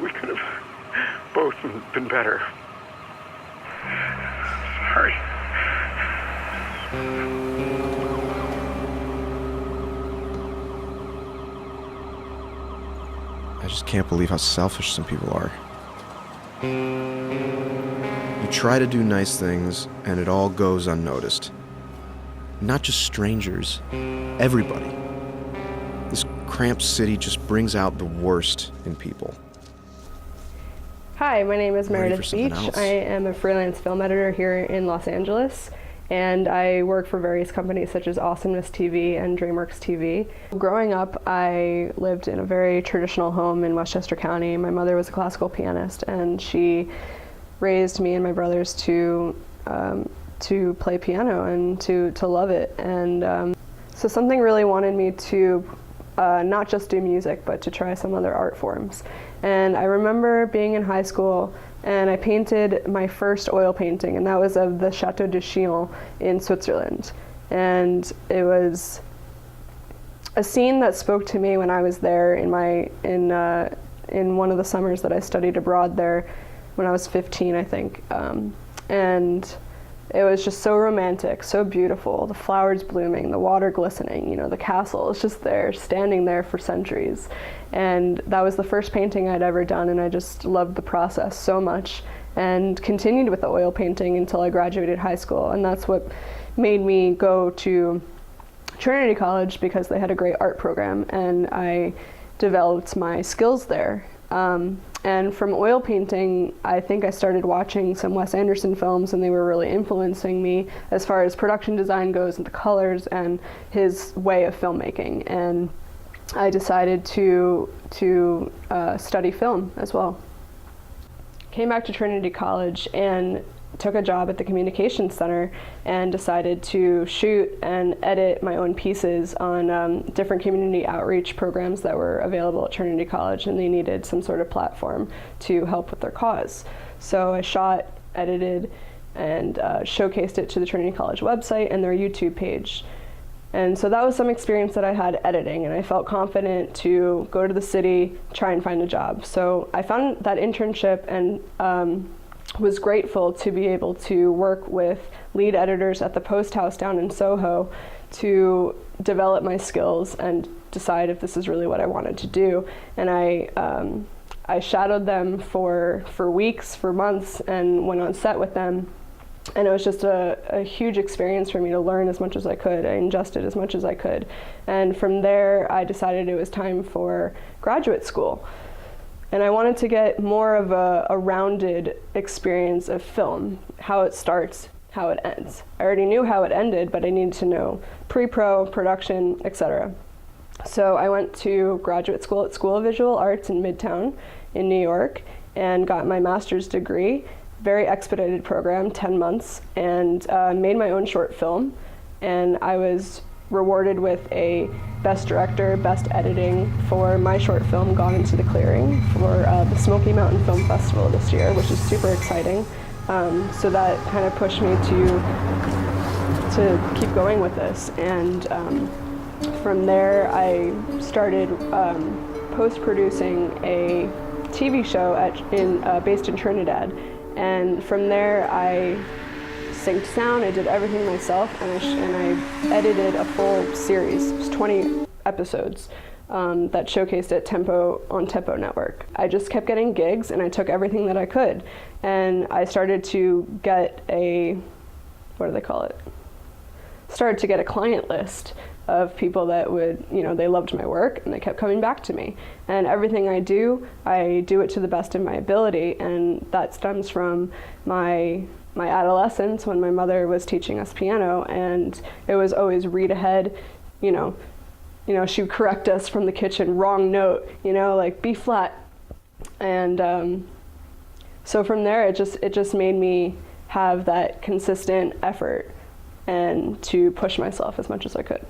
We could have both been better. Sorry. I just can't believe how selfish some people are. You try to do nice things, and it all goes unnoticed. Not just strangers, everybody. This cramped city just brings out the worst in people. Hi, my name is Ready Meredith for something Beach. else? I am a freelance film editor here in Los Angeles, and I work for various companies such as Awesomeness TV and DreamWorks TV. Growing up, I lived in a very traditional home in Westchester County. My mother was a classical pianist, and she raised me and my brothers to play piano and to love it. And so something really wanted me to not just do music, but to try some other art forms. And I remember being in high school, and I painted my first oil painting, and that was of the Chateau de Chillon in Switzerland. And it was a scene that spoke to me when I was there in one of the summers that I studied abroad there when I was 15, I think. And it was just so romantic, so beautiful. The flowers blooming, the water glistening, you know, the castle is just there, standing there for centuries. And that was the first painting I'd ever done, and I just loved the process so much and continued with the oil painting until I graduated high school. And that's what made me go to Trinity College, because they had a great art program, and I developed my skills there. And from oil painting, I think I started watching some Wes Anderson films, and they were really influencing me as far as production design goes and the colors and his way of filmmaking. And I decided to study film as well. Came back to Trinity College and took a job at the Communications Center and decided to shoot and edit my own pieces on different community outreach programs that were available at Trinity College, and they needed some sort of platform to help with their cause. So I shot, edited, and showcased it to the Trinity College website and their YouTube page. And so that was some experience that I had editing, and I felt confident to go to the city, try and find a job. So I found that internship and was grateful to be able to work with lead editors at the Post House down in Soho to develop my skills and decide if this is really what I wanted to do. And I shadowed them for weeks, for months, and went on set with them. And it was just a huge experience for me to learn as much as I could. I ingested as much as I could. And from there, I decided it was time for graduate school. And I wanted to get more of a rounded experience of film, how it starts, how it ends. I already knew how it ended, but I needed to know pre-pro, production, etc. So I went to graduate school at School of Visual Arts in Midtown in New York and got my master's degree, very expedited program, 10 months, and made my own short film. And I was rewarded with a Best Director, Best Editing for my short film, Gone Into the Clearing, for the Smoky Mountain Film Festival this year, which is super exciting. So that kind of pushed me to keep going with this. And from there, I started post-producing a TV show based in Trinidad. And from there, I synced sound, I did everything myself, and I edited a full series. It was 20 episodes that showcased at on Tempo Network. I just kept getting gigs, and I took everything that I could. And I started to get started to get a client list of people that would, they loved my work, and they kept coming back to me. And everything I do it to the best of my ability, and that stems from my adolescence when my mother was teaching us piano, and it was always read ahead, she would correct us from the kitchen, wrong note, like B flat. And so from there, it just made me have that consistent effort and to push myself as much as I could.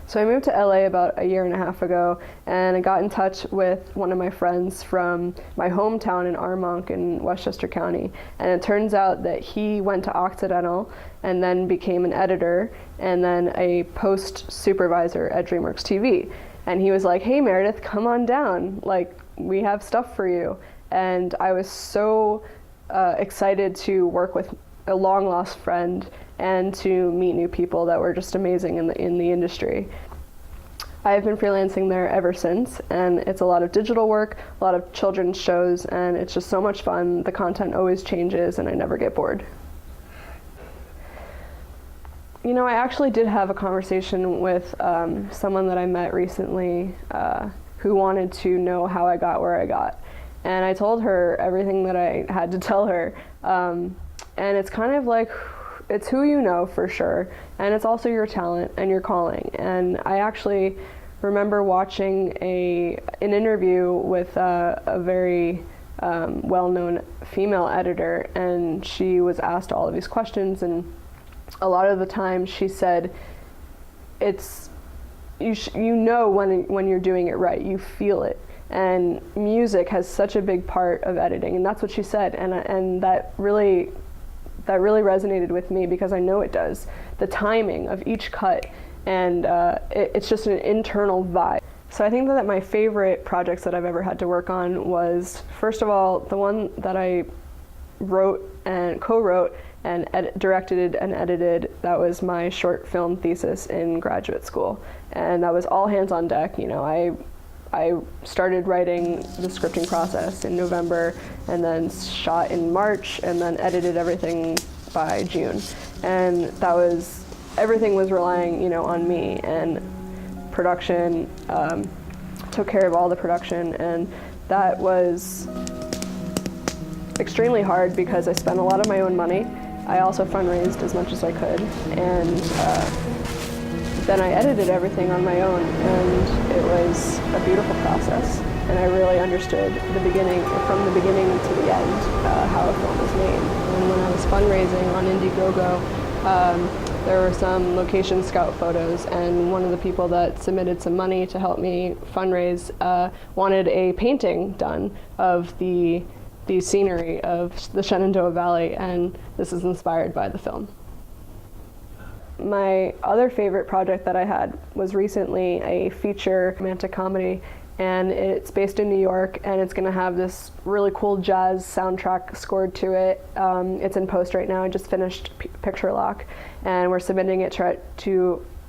So I moved to LA about a year and a half ago, and I got in touch with one of my friends from my hometown in Armonk in Westchester County. And it turns out that he went to Occidental and then became an editor and then a post supervisor at DreamWorks TV. And he was like, "Hey Meredith, come on down. Like, we have stuff for you. And I was so excited to work with a long lost friend and to meet new people that were just amazing in the industry. I've been freelancing there ever since, and it's a lot of digital work, a lot of children's shows, and it's just so much fun. The content always changes and I never get bored. You know, I actually did have a conversation with someone that I met recently who wanted to know how I got where I got. And I told her everything that I had to tell her. And it's kind of like, it's who you know for sure, and it's also your talent and your calling. And I actually remember watching an interview with a very well-known female editor, and she was asked all of these questions, and a lot of the time she said, it's you know when you're doing it right, you feel it. And music has such a big part of editing, and that's what she said, and that really resonated with me because I know it does. The timing of each cut, and it's just an internal vibe. So I think that my favorite projects that I've ever had to work on was, first of all, the one that I wrote and co-wrote and directed and edited. That was my short film thesis in graduate school, and that was all hands on deck. You know, I started writing the scripting process in November, and then shot in March, and then edited everything by June. And that was, everything was relying, you know, on me, and production, took care of all the production, and that was extremely hard because I spent a lot of my own money. I also fundraised as much as I could, and then I edited everything on my own, and it was a beautiful process. And I really understood from the beginning to the end, how a film was made. And when I was fundraising on Indiegogo, there were some location scout photos, and one of the people that submitted some money to help me fundraise wanted a painting done of the scenery of the Shenandoah Valley, and this is inspired by the film. My other favorite project that I had was recently a feature romantic comedy, and it's based in New York, and it's going to have this really cool jazz soundtrack scored to it. It's in post right now. I just finished Picture Lock, and we're submitting it to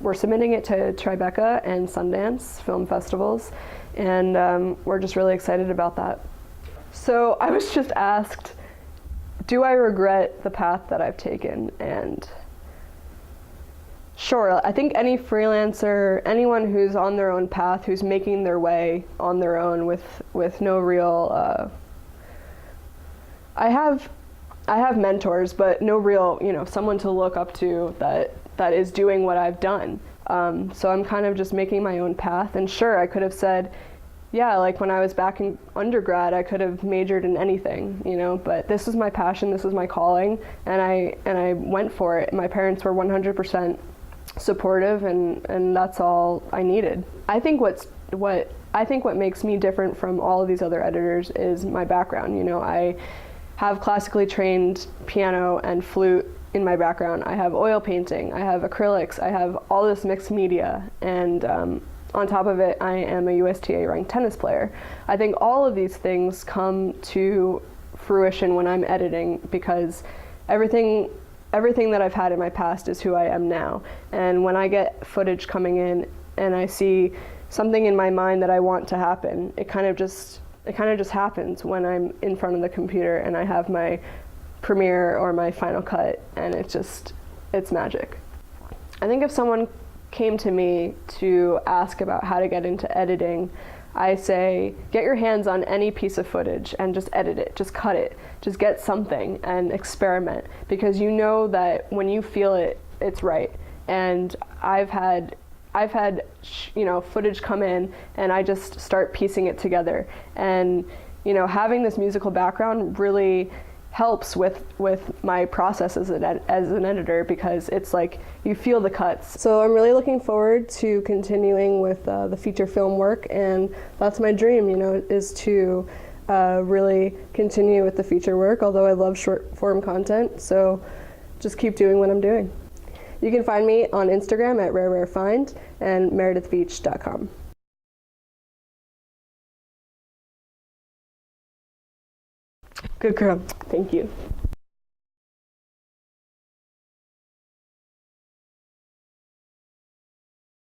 Tribeca and Sundance film festivals, and we're just really excited about that. So I was just asked, do I regret the path that I've taken? And sure, I think any freelancer, anyone who's on their own path, who's making their way on their own with no real, I have mentors, but no real, you know, someone to look up to that is doing what I've done. So I'm kind of just making my own path. And sure, I could have said, yeah, like when I was back in undergrad, I could have majored in anything, you know, but this was my passion, this was my calling, and I went for it. My parents were 100% supportive, and that's all I needed. I think what makes me different from all of these other editors is my background. You know, I have classically trained piano and flute in my background. I have oil painting, I have acrylics, I have all this mixed media, and on top of it, I am a USTA ranked tennis player. I think all of these things come to fruition when I'm editing, because everything that I've had in my past is who I am now. And when I get footage coming in and I see something in my mind that I want to happen, it kind of just happens when I'm in front of the computer and I have my Premiere or my Final Cut, and it's magic. I think if someone came to me to ask about how to get into editing, I say, get your hands on any piece of footage and just edit it, just cut it, just get something and experiment, because you know that when you feel it, it's right. And I've had you know, footage come in and I just start piecing it together. And you know, having this musical background really helps with my process as an editor, because it's like you feel the cuts. So I'm really looking forward to continuing with the feature film work, and that's my dream, you know, is to really continue with the feature work, although I love short form content, so just keep doing what I'm doing. You can find me on Instagram at RareRareFind and meredithbeach.com. Good girl. Thank you.